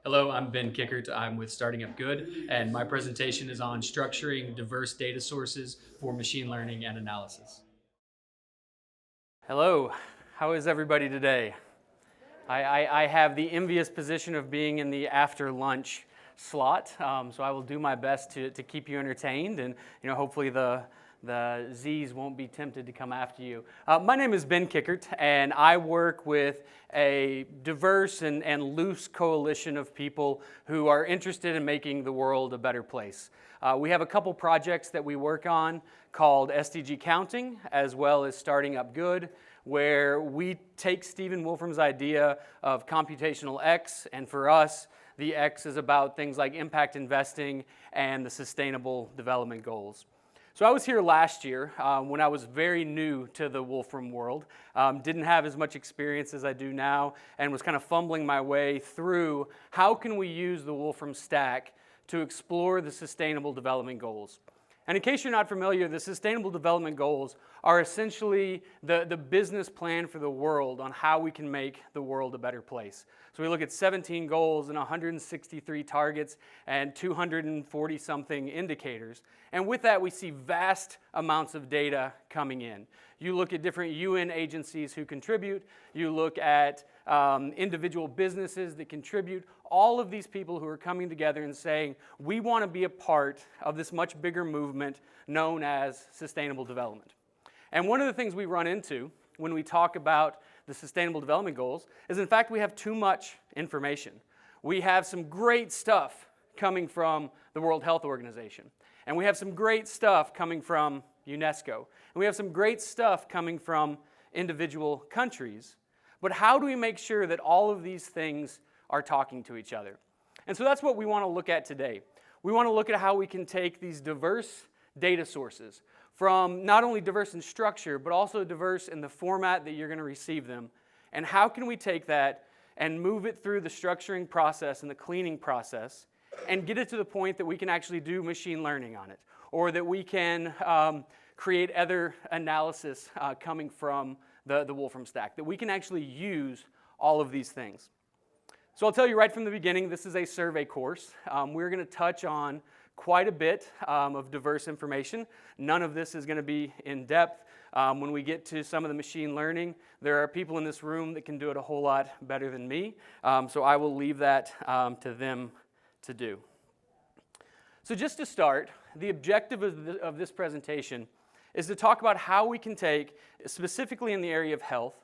Hello, I'm Ben Kickert. I'm with Starting Up Good, and my presentation is on structuring diverse data sources for machine learning and analysis. Hello, how is everybody today? I have the envious position of being in the after lunch slot, so I will do my best to keep you entertained, and hopefully the Z's won't be tempted to come after you. My name is Ben Kickert, and I work with a diverse and loose coalition of people who are interested in making the world a better place. We have a couple projects that we work on called SDG Counting, as well as Starting Up Good, where we take Stephen Wolfram's idea of computational X, and for us, the X is about things like impact investing and the Sustainable Development Goals. So I was here last year when I was very new to the Wolfram world, didn't have as much experience as I do now, and was kind of fumbling my way through how can we use the Wolfram stack to explore the Sustainable Development Goals. And in case you're not familiar, the Sustainable Development Goals are essentially the business plan for the world on how we can make the world a better place. So we look at 17 goals and 163 targets and 240-something indicators. And with that, we see vast amounts of data coming in. You look at different UN agencies who contribute. You look at individual businesses that contribute. All of these people who are coming together and saying, we want to be a part of this much bigger movement known as sustainable development. And one of the things we run into when we talk about the Sustainable Development Goals is, in fact, we have too much information. We have some great stuff coming from the World Health Organization. And we have some great stuff coming from UNESCO. And we have some great stuff coming from individual countries. But how do we make sure that all of these things are talking to each other? And so that's what we want to look at today. We want to look at how we can take these diverse data sources, from not only diverse in structure, but also diverse in the format that you're going to receive them. And how can we take that and move it through the structuring process and the cleaning process and get it to the point that we can actually do machine learning on it, or that we can create other analysis coming from the Wolfram stack, that we can actually use all of these things. So I'll tell you right from the beginning, this is a survey course. We're going to touch on quite a bit of diverse information. None of this is going to be in depth. When we get to some of the machine learning, there are people in this room that can do it a whole lot better than me. So I will leave that to them to do. So just to start, the objective of this presentation is to talk about how we can take, specifically in the area of health,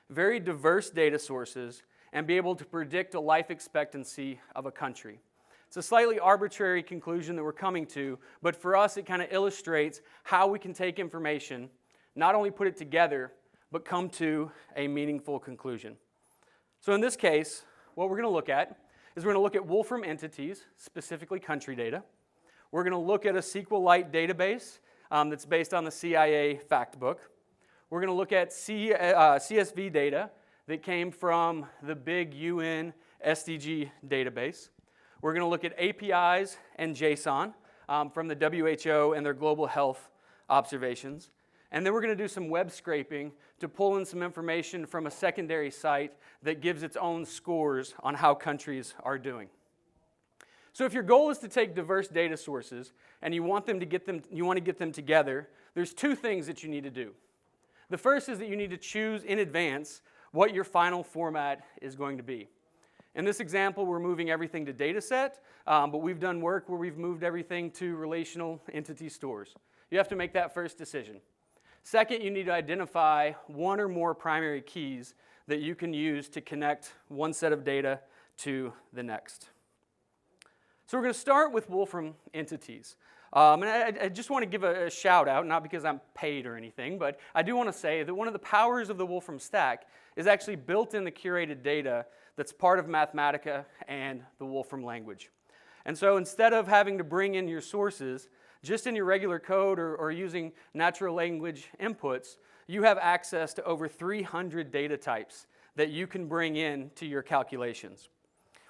very diverse data sources and be able to predict a life expectancy of a country. It's a slightly arbitrary conclusion that we're coming to, but for us it kind of illustrates how we can take information, not only put it together, but come to a meaningful conclusion. So in this case, what we're going to look at is we're going to look at Wolfram entities, specifically country data. We're going to look at a SQLite database that's based on the CIA fact book. We're going to look at CSV data that came from the big UN SDG database. We're going to look at APIs and JSON from the WHO and their global health observations. And then we're going to do some web scraping to pull in some information from a secondary site that gives its own scores on how countries are doing. So if your goal is to take diverse data sources and you want to get them together, there's two things that you need to do. The first is that you need to choose in advance what your final format is going to be. In this example, we're moving everything to dataset, but we've done work where we've moved everything to relational entity stores. You have to make that first decision. Second, you need to identify one or more primary keys that you can use to connect one set of data to the next. So we're going to start with Wolfram entities. And I just want to give a shout out, not because I'm paid or anything, but I do want to say that one of the powers of the Wolfram stack is actually built in the curated data that's part of Mathematica and the Wolfram language. And so instead of having to bring in your sources, just in your regular code or using natural language inputs, you have access to over 300 data types that you can bring in to your calculations.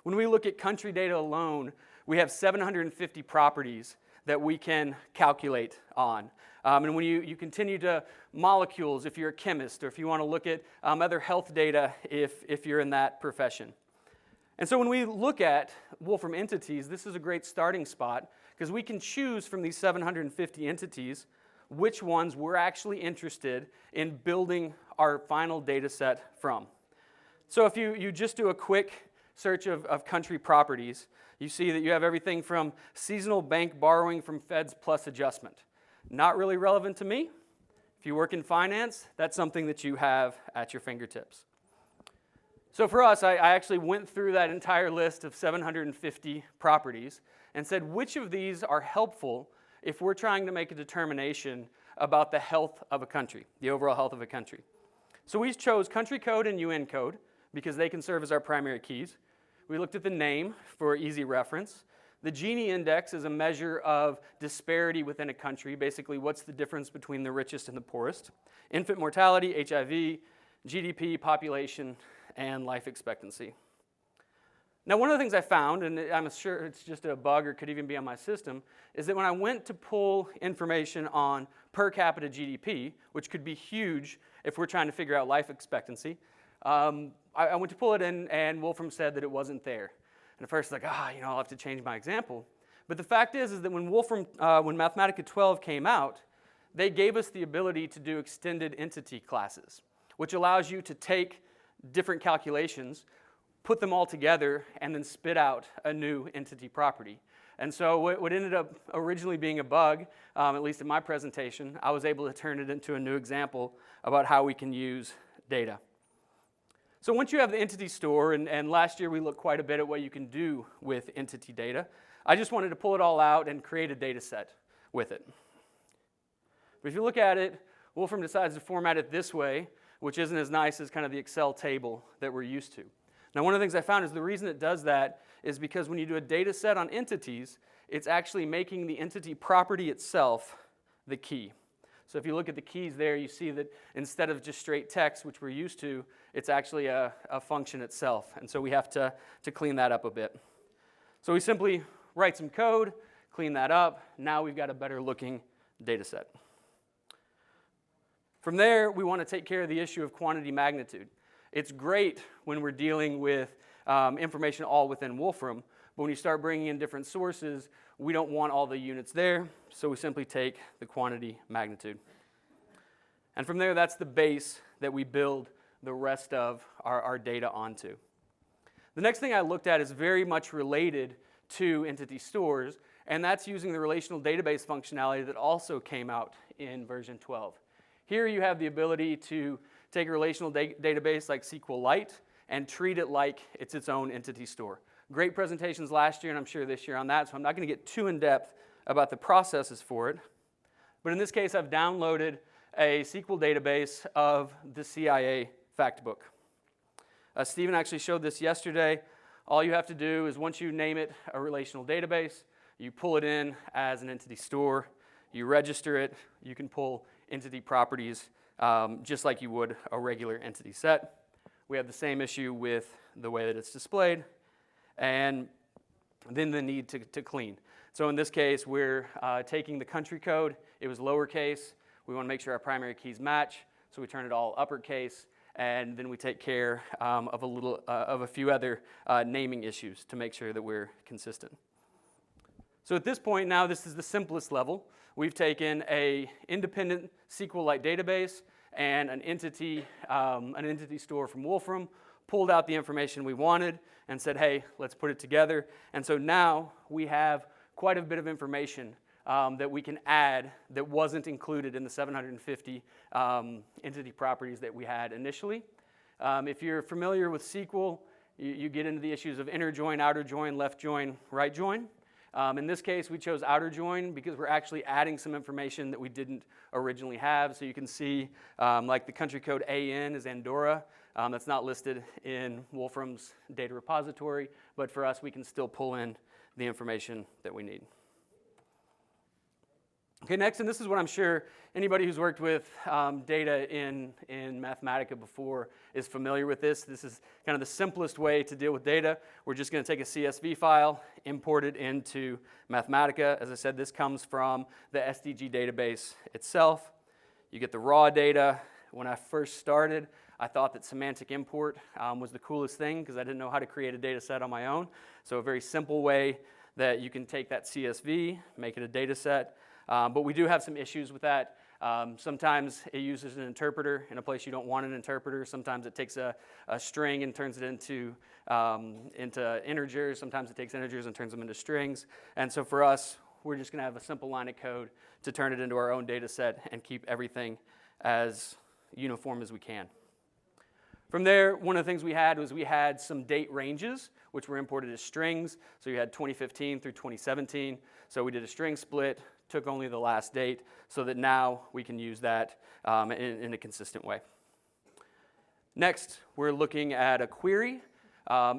When we look at country data alone, we have 750 properties that we can calculate on. And when you continue to molecules, if you're a chemist, or if you want to look at other health data if you're in that profession. And so when we look at Wolfram entities, this is a great starting spot because we can choose from these 750 entities which ones we're actually interested in building our final data set from. So if you just do a quick search of country properties, you see that you have everything from seasonal bank borrowing from Feds plus adjustment. Not really relevant to me. If you work in finance, that's something that you have at your fingertips. So for us, I actually went through that entire list of 750 properties and said which of these are helpful if we're trying to make a determination about the health of a country, the overall health of a country. So we chose country code and UN code because they can serve as our primary keys. We looked at the name for easy reference. The Gini index is a measure of disparity within a country, basically what's the difference between the richest and the poorest. Infant mortality, HIV, GDP, population, and life expectancy. Now, one of the things I found, and I'm sure it's just a bug or could even be on my system, is that when I went to pull information on per capita GDP, which could be huge if we're trying to figure out life expectancy, I went to pull it in, and Wolfram said that it wasn't there. And at first, like, I'll have to change my example. But the fact is that when when Mathematica 12 came out, they gave us the ability to do extended entity classes, which allows you to take different calculations, put them all together, and then spit out a new entity property. And so what ended up originally being a bug, at least in my presentation, I was able to turn it into a new example about how we can use data. So once you have the entity store, and last year we looked quite a bit at what you can do with entity data, I just wanted to pull it all out and create a data set with it. But if you look at it, Wolfram decides to format it this way, which isn't as nice as kind of the Excel table that we're used to. Now, one of the things I found is the reason it does that is because when you do a data set on entities, it's actually making the entity property itself the key. So if you look at the keys there, you see that instead of just straight text, which we're used to, it's actually a function itself. And so we have to clean that up a bit. So we simply write some code, clean that up. Now we've got a better looking data set. From there, we want to take care of the issue of quantity magnitude. It's great when we're dealing with information all within Wolfram, but when you start bringing in different sources, we don't want all the units there, so we simply take the quantity magnitude. And from there, that's the base that we build the rest of our data onto. The next thing I looked at is very much related to entity stores, and that's using the relational database functionality that also came out in version 12. Here you have the ability to take a relational database like SQLite and treat it like it's its own entity store. Great presentations last year, and I'm sure this year on that, so I'm not going to get too in-depth about the processes for it. But in this case, I've downloaded a SQL database of the CIA factbook. Stephen actually showed this yesterday. All you have to do is once you name it a relational database, you pull it in as an entity store, you register it, you can pull entity properties just like you would a regular entity set. We have the same issue with the way that it's displayed, and then the need to clean. So in this case, we're taking the country code. It was lowercase. We want to make sure our primary keys match, so we turn it all uppercase, and then we take care of a few other naming issues to make sure that we're consistent. So at this point now, this is the simplest level. We've taken an independent SQLite database and an entity store from Wolfram, pulled out the information we wanted, and said, hey, let's put it together. And so now we have quite a bit of information that we can add that wasn't included in the 750 entity properties that we had initially. If you're familiar with SQL, you get into the issues of inner join, outer join, left join, right join. In this case, we chose outer join because we're actually adding some information that we didn't originally have. So you can see like the country code AN is Andorra. That's not listed in Wolfram's data repository, but for us, we can still pull in the information that we need. Okay, next, and this is what I'm sure anybody who's worked with data in Mathematica before is familiar with this. This is kind of the simplest way to deal with data. We're just going to take a CSV file, import it into Mathematica. As I said, this comes from the SDG database itself. You get the raw data. When I first started, I thought that semantic import was the coolest thing because I didn't know how to create a data set on my own. So a very simple way that you can take that CSV, make it a data set. But we do have some issues with that. Sometimes it uses an interpreter in a place you don't want an interpreter. Sometimes it takes a string and turns it into integers. Sometimes it takes integers and turns them into strings. And so for us, we're just going to have a simple line of code to turn it into our own data set and keep everything as uniform as we can. From there, one of the things we had was we had some date ranges, which were imported as strings. So you had 2015 through 2017. So we did a string split, took only the last date, so that now we can use that in a consistent way. Next, we're looking at a query.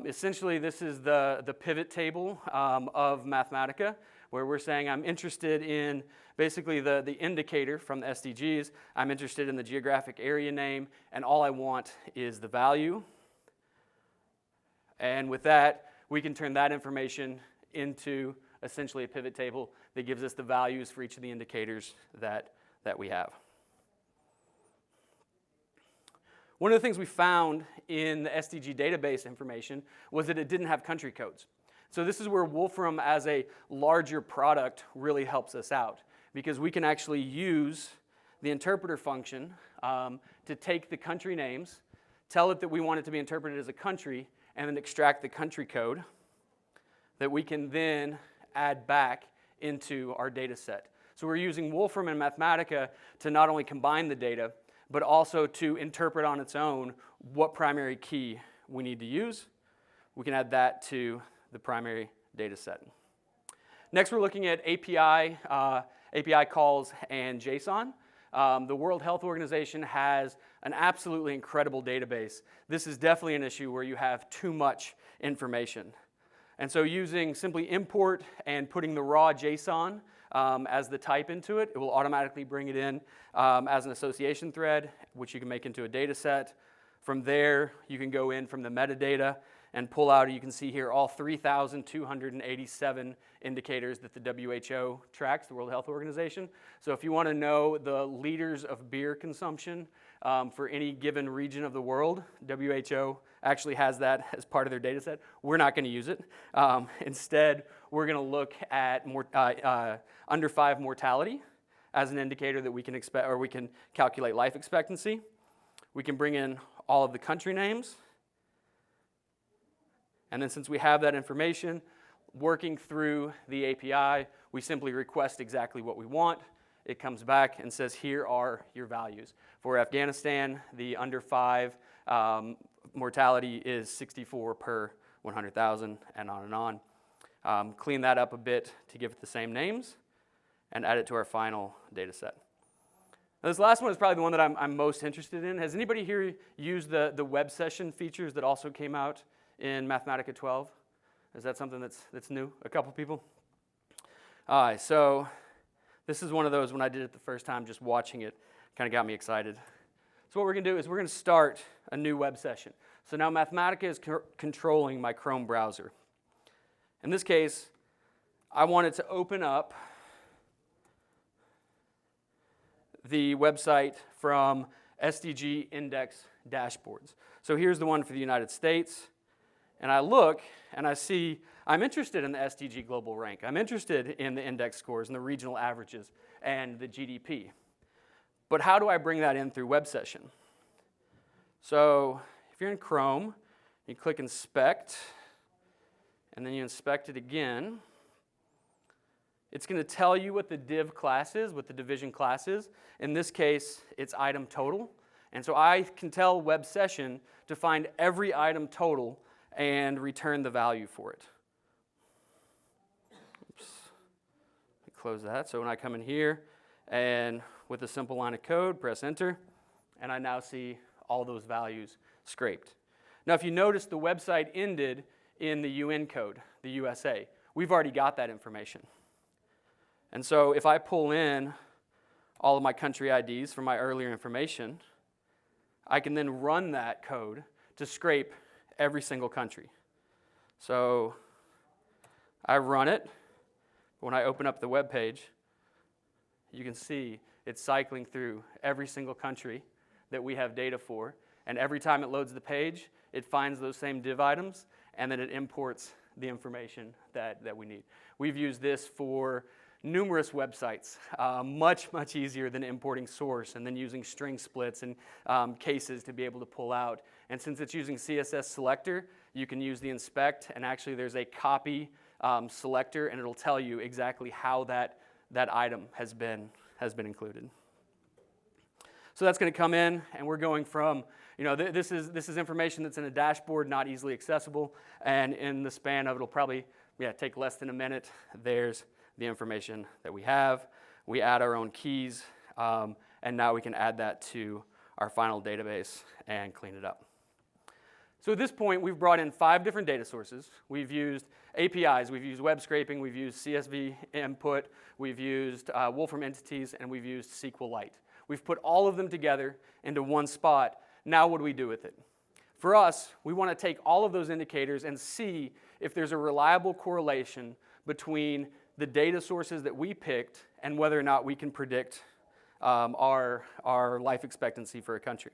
Essentially, this is the pivot table of Mathematica, where we're saying I'm interested in basically the indicator from the SDGs. I'm interested in the geographic area name, and all I want is the value. And with that, we can turn that information into essentially a pivot table that gives us the values for each of the indicators that we have. One of the things we found in the SDG database information was that it didn't have country codes. So this is where Wolfram as a larger product really helps us out, because we can actually use the interpreter function to take the country names, tell it that we want it to be interpreted as a country, and then extract the country code that we can then add back into our data set. So we're using Wolfram and Mathematica to not only combine the data, but also to interpret on its own what primary key we need to use. We can add that to the primary data set. Next, we're looking at API calls and JSON. The World Health Organization has an absolutely incredible database. This is definitely an issue where you have too much information. And so using simply import and putting the raw JSON as the type into it, it will automatically bring it in as an association thread, which you can make into a data set. From there, you can go in from the metadata and pull out, you can see here, all 3,287 indicators that the WHO tracks, the World Health Organization. So if you want to know the liters of beer consumption for any given region of the world, WHO actually has that as part of their data set. We're not going to use it. Instead, we're going to look at under 5 mortality as an indicator that we can expect, or we can calculate life expectancy. We can bring in all of the country names. And then since we have that information, working through the API, we simply request exactly what we want. It comes back and says, here are your values. For Afghanistan, the under 5 mortality is 64 per 100,000, and on and on. Clean that up a bit to give it the same names, and add it to our final data set. Now, this last one is probably the one that I'm most interested in. Has anybody here used the web session features that also came out in Mathematica 12? Is that something that's new? A couple people? All right, so this is one of those when I did it the first time, just watching it kind of got me excited. So what we're going to do is we're going to start a new web session. So now Mathematica is controlling my Chrome browser. In this case, I want it to open up the website from SDG index dashboards. So here's the one for the United States. And I look and I see I'm interested in the SDG global rank. I'm interested in the index scores and the regional averages and the GDP. But how do I bring that in through web session? So if you're in Chrome, you click inspect, and then you inspect it again. It's going to tell you what the div class is, what the division class is. In this case, it's item total. And so I can tell web session to find every item total and return the value for it. Oops. Let me close that. So when I come in here and with a simple line of code, press enter, and I now see all those values scraped. Now if you notice, the website ended in the UN code, the USA. We've already got that information. And so if I pull in all of my country IDs from my earlier information, I can then run that code to scrape every single country. So I run it. When I open up the web page, you can see it's cycling through every single country that we have data for, And every time it loads the page, it finds those same div items, and then it imports the information that we need. We've used this for numerous websites, much easier than importing source and then using string splits and cases to be able to pull out. And since it's using CSS selector, you can use the inspect, and actually there's a copy selector, and it'll tell you exactly how that item has been included. So that's going to come in, and we're going from, this is information that's in a dashboard, not easily accessible, and in the span of, it'll probably take less than a minute. There's the information that we have. We add our own keys, and now we can add that to our final database and clean it up. So at this point, we've brought in 5 different data sources. We've used APIs, we've used web scraping, we've used CSV input, we've used Wolfram entities, and we've used SQLite. We've put all of them together into one spot. Now what do we do with it? For us, we want to take all of those indicators and see if there's a reliable correlation between the data sources that we picked and whether or not we can predict our life expectancy for a country.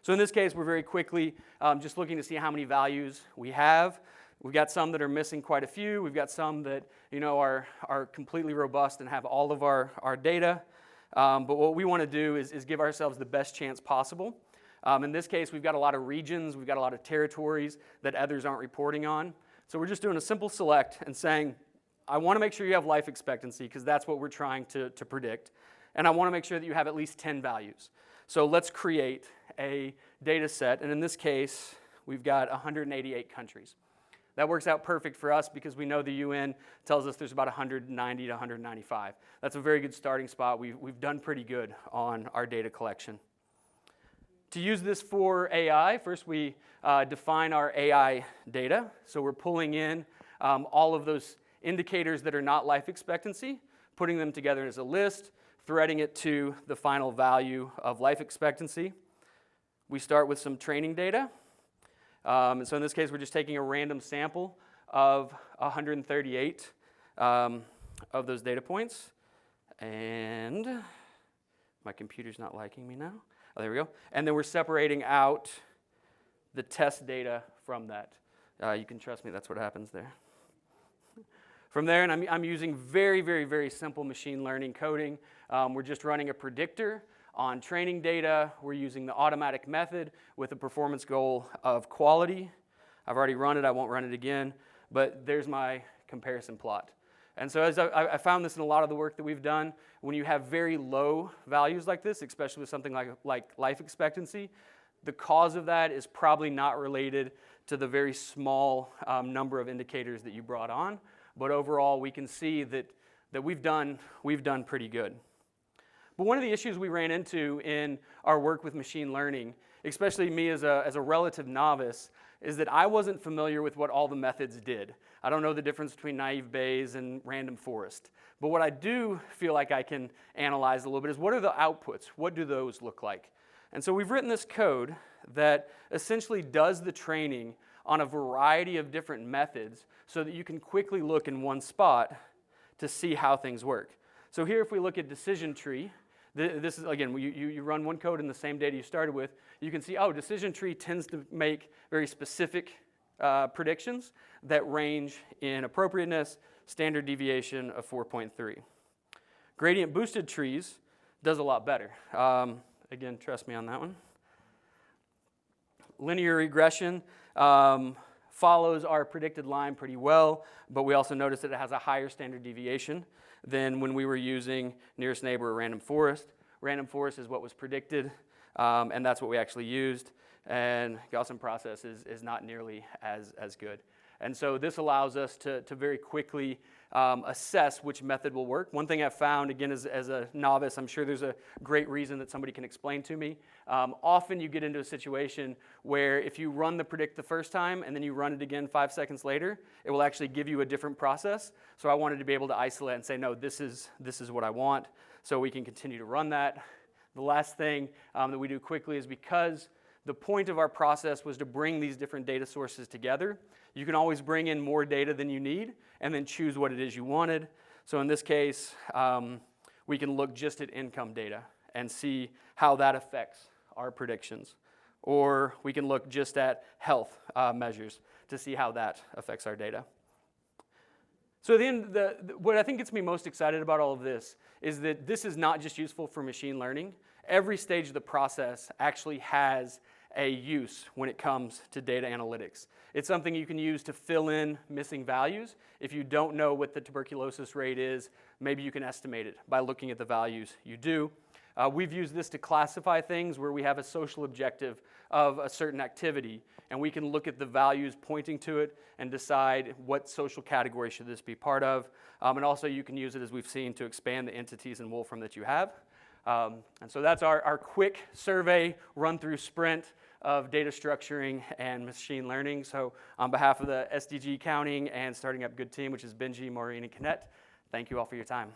So in this case, we're very quickly just looking to see how many values we have. We've got some that are missing quite a few. We've got some that are completely robust and have all of our data. But what we want to do is give ourselves the best chance possible. In this case, we've got a lot of regions, we've got a lot of territories that others aren't reporting on. So we're just doing a simple select and saying, I want to make sure you have life expectancy because that's what we're trying to predict. And I want to make sure that you have at least 10 values. So let's create a data set. And in this case, we've got 188 countries. That works out perfect for us because we know the UN tells us there's about 190 to 195. That's a very good starting spot. We've done pretty good on our data collection. To use this for AI, first we define our AI data. So we're pulling in all of those indicators that are not life expectancy, putting them together as a list, threading it to the final value of life expectancy. We start with some training data. And so in this case, we're just taking a random sample of 138 of those data points. And my computer's not liking me now. Oh, there we go. And then we're separating out the test data from that. You can trust me, that's what happens there. From there, and I'm using very simple machine learning coding. We're just running a predictor on training data. We're using the automatic method with a performance goal of quality. I've already run it, I won't run it again, but there's my comparison plot. And so as I found this in a lot of the work that we've done, when you have very low values like this, especially with something like life expectancy, the cause of that is probably not related to the very small number of indicators that you brought on, but overall we can see that we've done pretty good. But one of the issues we ran into in our work with machine learning, especially me as a relative novice, is that I wasn't familiar with what all the methods did. I don't know the difference between naive Bayes and random forest. But what I do feel like I can analyze a little bit is what are the outputs? What do those look like? And so we've written this code that essentially does the training on a variety of different methods so that you can quickly look in one spot to see how things work. So here if we look at decision tree, this is, again, you run one code in the same data you started with, you can see, oh, decision tree tends to make very specific predictions that range in appropriateness, standard deviation of 4.3. Gradient boosted trees does a lot better. Again, trust me on that one. Linear regression follows our predicted line pretty well, but we also notice that it has a higher standard deviation than when we were using nearest neighbor or random forest. Random forest is what was predicted, and that's what we actually used. And Gaussian process is not nearly as good. And so this allows us to very quickly assess which method will work. One thing I've found, again, as a novice, I'm sure there's a great reason that somebody can explain to me. Often you get into a situation where if you run the predict the first time and then you run it again 5 seconds later, it will actually give you a different process. So I wanted to be able to isolate and say, no, this is what I want, so we can continue to run that. The last thing that we do quickly is because the point of our process was to bring these different data sources together, you can always bring in more data than you need and then choose what it is you wanted. So in this case, we can look just at income data and see how that affects our predictions. or we can look just at health measures to see how that affects our data. So at the end, what I think gets me most excited about all of this is that this is not just useful for machine learning. Every stage of the process actually has a use when it comes to data analytics. It's something you can use to fill in missing values. If you don't know what the tuberculosis rate is, maybe you can estimate it by looking at the values you do. We've used this to classify things where we have a social objective of a certain activity, and we can look at the values pointing to it and decide what social category should this be part of. And also you can use it, as we've seen, to expand the entities in Wolfram that you have. And so that's our quick survey run-through sprint of data structuring and machine learning. So on behalf of the SDG Counting and Starting Up Good team, which is Benji, Maureen, and Kinnett, thank you all for your time.